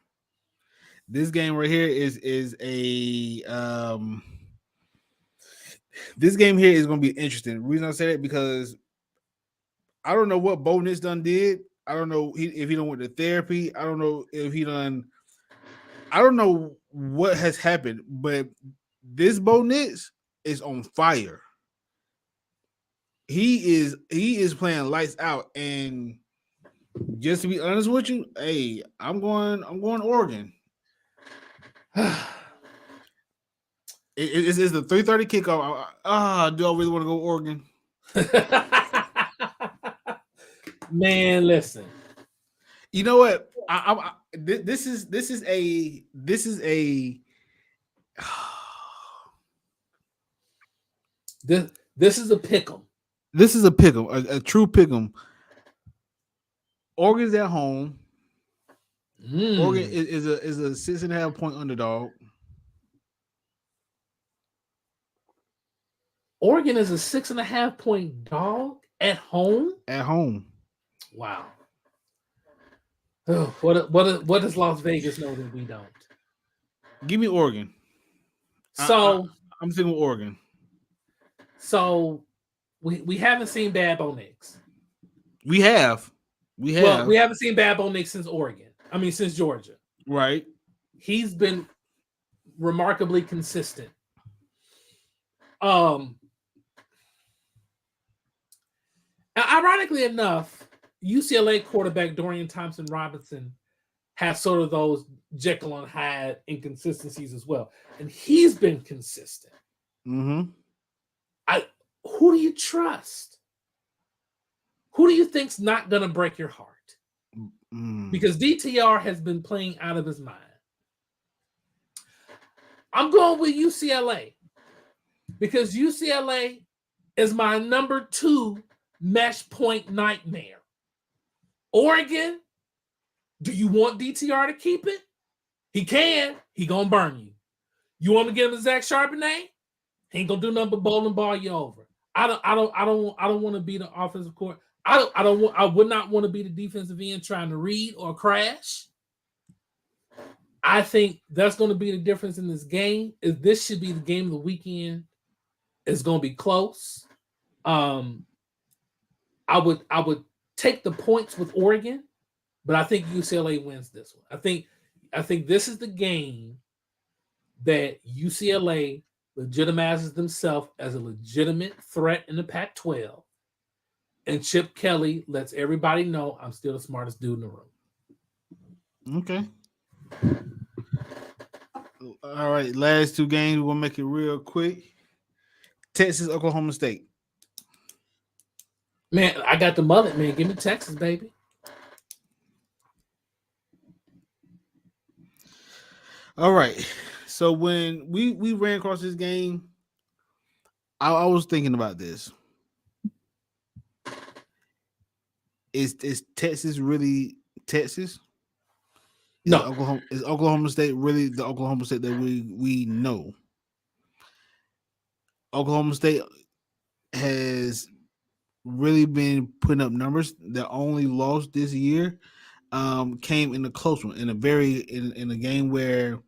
This game right here is a this game here is going to be interesting. The reason I say that because I don't know what Bo Nix done did. I don't know if he done went to therapy. I don't know if he done. I don't know what has happened, but this Bo Nix is on fire. He is playing lights out, and just to be honest with you, hey, I'm going Oregon. It's the 3:30 kickoff. Do I really want to go Oregon? Man, listen. You know what? This is a this is a this is a pick'em. this is a pick'em, a true pick'em. Oregon's at home. Oregon is a 6.5 point underdog. Oregon is a 6.5 point dog at home. At home. Wow. Oh, what does Las Vegas know that we don't? Give me Oregon. So I'm thinking Oregon. So we haven't seen Bad Bo Nix. We have. Well, we haven't seen Bad Bo Nix since Oregon. I mean, since Georgia. Right. He's been remarkably consistent. Ironically enough, UCLA quarterback Dorian Thompson-Robinson has sort of those Jekyll and Hyde inconsistencies as well, and he's been consistent. Mm-hmm. Who do you trust? Who do you think's not going to break your heart? Because DTR has been playing out of his mind. I'm going with UCLA because UCLA is my number 2 mesh point nightmare. Oregon, do you want DTR to keep it? He can. He gonna burn you. You want to give him a Zach Charbonnet? He ain't gonna do nothing but bowling ball you over. I don't want to be the offensive court. I would not want to be the defensive end trying to read or crash. I think that's going to be the difference in this game. This should be the game of the weekend. It's going to be close. I would take the points with Oregon, but I think UCLA wins this one. I think this is the game that UCLA legitimizes themselves as a legitimate threat in the Pac-12, and Chip Kelly lets everybody know I'm still the smartest dude in the room. Okay. All right, last 2 games. We'll make it real quick. Texas, Oklahoma State. Man, I got the mullet, man. Give me Texas, baby. All right. So when we ran across this game, I was thinking about this. Is Texas really Texas? No. Is Oklahoma State really the Oklahoma State that we know? Oklahoma State has really been putting up numbers. The only loss this year came in a close one, in a game where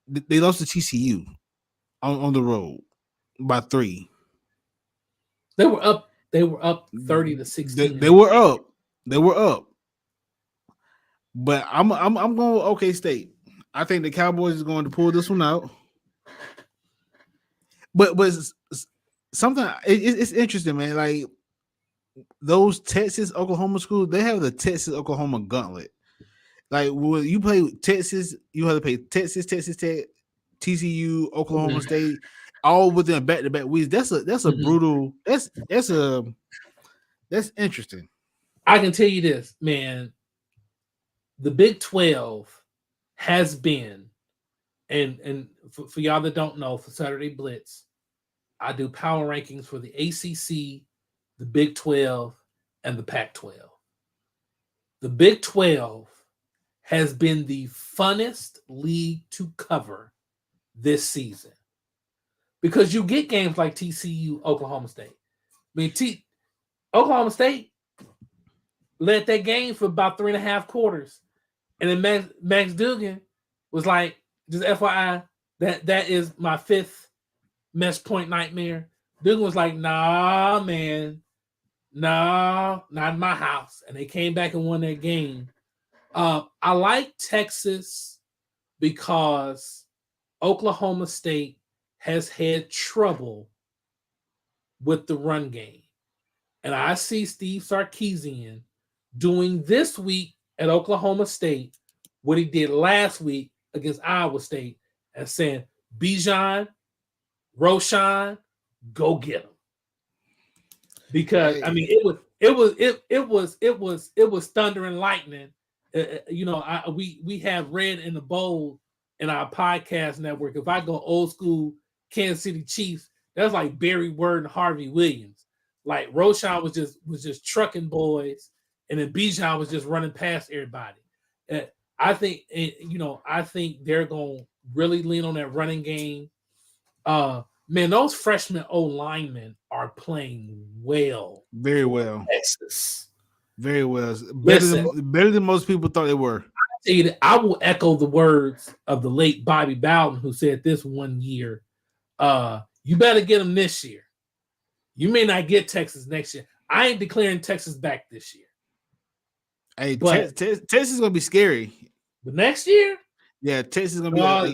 they lost to TCU on the road by 3. They were up 30-16. They were up. They were up. But I'm going with OK State. I think the Cowboys is going to pull this one out. But something. It's interesting, man. Like those Texas Oklahoma schools, they have the Texas Oklahoma gauntlet. Like when you play with Texas, you have to play Texas, Texas Tech, TCU, Oklahoma Mhm, State, all within back to back weeks. That's a mhm. brutal. That's interesting. I can tell you this, man. The Big 12 has been, and for y'all that don't know, for Saturday Blitz, I do power rankings for the ACC, the Big 12, and the Pac 12. The Big 12 has been the funnest league to cover this season because you get games like TCU, Oklahoma State. I mean, Oklahoma State led that game for about 3.5 quarters. And then Max Dugan was like, just FYI, that is my fifth mesh point nightmare. Dugan was like, nah, man, nah, not in my house. And they came back and won that game. I like Texas because Oklahoma State has had trouble with the run game. And I see Steve Sarkisian doing this week at Oklahoma State what he did last week against Iowa State and saying, Bijan, Roshan, go get him. Because I Hey, mean, it was thunder and lightning. We have red in the bold in our podcast network. If I go old school Kansas City Chiefs, that's like Barry Word and Harvey Williams. Like Roshan was just trucking boys, and then Bijan was just running past everybody. Uh, I think they're gonna really lean on that running game. Man, those freshman O linemen are playing well very for well, Texas. very well. Listen, Better than most people thought they were. I will echo the words of the late Bobby Bowden, who said this one year, you better get them this year. You may not get Texas next year. I ain't declaring Texas back this year. Hey, But Texas is gonna be scary. the next year, Yeah, Texas is gonna be uh,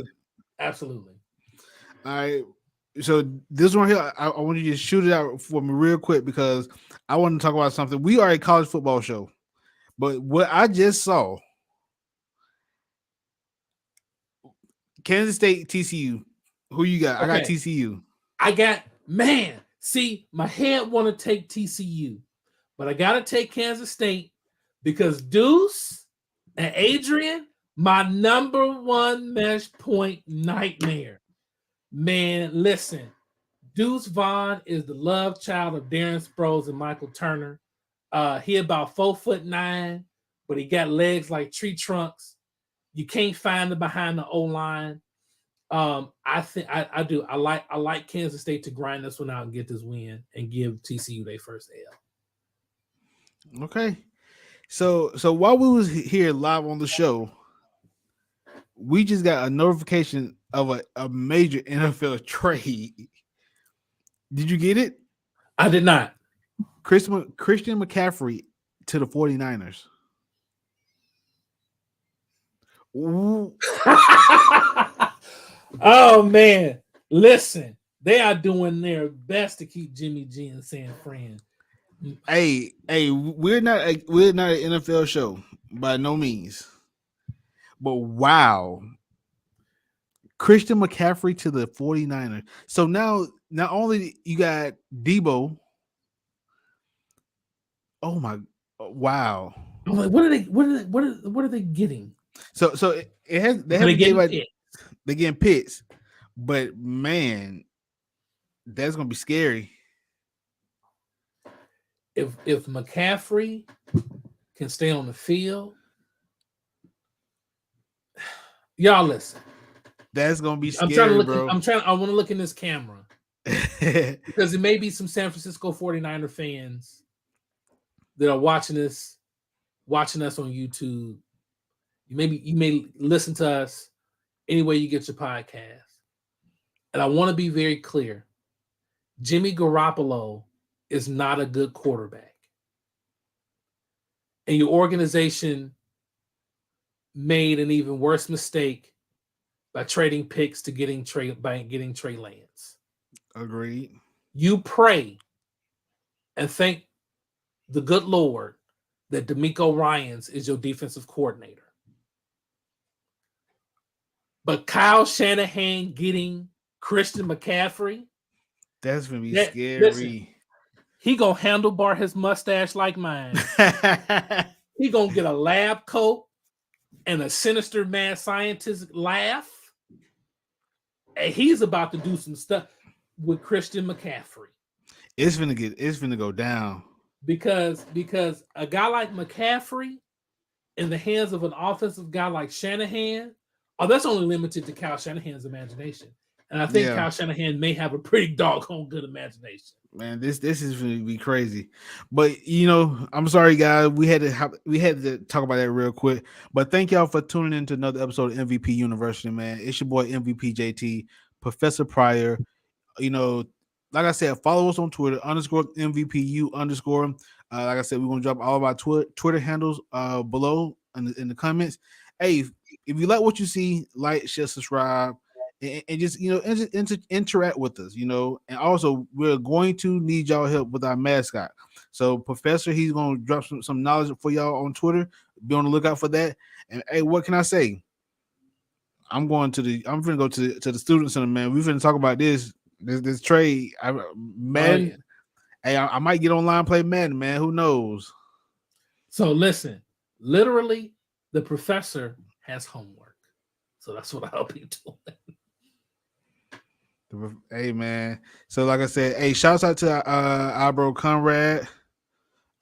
absolutely. all right. So this one here, I want you to shoot it out for me real quick because I want to talk about something. We are a college football show, but what I just saw, Kansas State, TCU. Who you got? I got Okay. TCU. I got, man, see, my head want to take TCU, but I got to take Kansas State because Deuce and Adrian, my number one mesh point nightmare. Man, listen, Deuce Vaughn is the love child of Darren Sproles and Michael Turner. He about 4'9", but he got legs like tree trunks. You can't find him behind the O line. I think I do. I like Kansas State to grind this one out and get this win and give TCU their first L. Okay. So while we was here live on the show, we just got a notification of a major NFL trade. Did you get it? I did not. Christian McCaffrey to the 49ers. Ooh, Oh man, listen, they are doing their best to keep Jimmy G in San Fran. hey, we're not an NFL show by no means. But wow, Christian McCaffrey to the 49ers. So now not only you got Debo, oh my wow. I'm like, what are they? What are they getting? So it has they Are they haven't gave getting out picked? they getting picks, but man, that's gonna be scary. If McCaffrey can stay on the field, y'all listen. That's gonna be I'm trying to scary, look. bro. I want to look in this camera because there may be some San Francisco 49er fans that are watching us on YouTube. You may listen to us any way you get your podcast. And I want to be very clear. Jimmy Garoppolo is not a good quarterback. And your organization made an even worse mistake by trading picks to getting Trey Lance. Agreed. You pray and thank the good Lord that D'Amico Ryans is your defensive coordinator. But Kyle Shanahan getting Christian McCaffrey, That's gonna be that listen, scary. he gonna handlebar his mustache like mine. He gonna get a lab coat and a sinister mad scientist laugh. And he's about to do some stuff with Christian McCaffrey. It's gonna go down. Because a guy like McCaffrey in the hands of an offensive guy like Shanahan, that's only limited to Kyle Shanahan's imagination. And I think Yeah. Kyle Shanahan may have a pretty doggone good imagination. Man, this is gonna be crazy. But I'm sorry, guys. We had to talk about that real quick. But thank y'all for tuning in to another episode of MVP University, man. It's your boy MVP JT, Professor Pryor. Like I said, follow us on Twitter _MVPU _. Like I said, we're gonna drop all of our Twitter handles below in the comments. Hey, if you like what you see, like, share, subscribe, and just interact with us. And also we're going to need y'all help with our mascot. So Professor, he's gonna drop some knowledge for y'all on Twitter. Be on the lookout for that. And hey, what can I say? I'm gonna go to the student center, man. We're gonna talk about this trade. Madden. Yeah. Hey, I might get online play Madden, man. Who knows? So listen, literally, the professor has homework. So that's what I'll be doing. Hey, man. So like I said, hey, shouts out to our bro Conrad.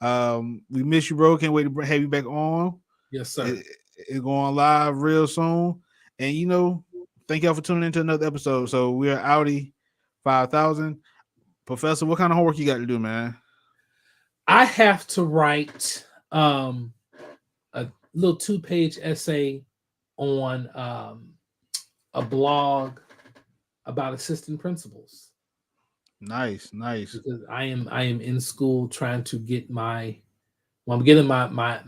We miss you, bro. Can't wait to have you back on. Yes, sir. It's going live real soon. And thank y'all for tuning into another episode. So we're Audi 5000. Professor, what kind of homework you got to do, man? I have to write a little 2-page essay on a blog about assistant principals. Nice. Because I am in school trying to get I'm getting my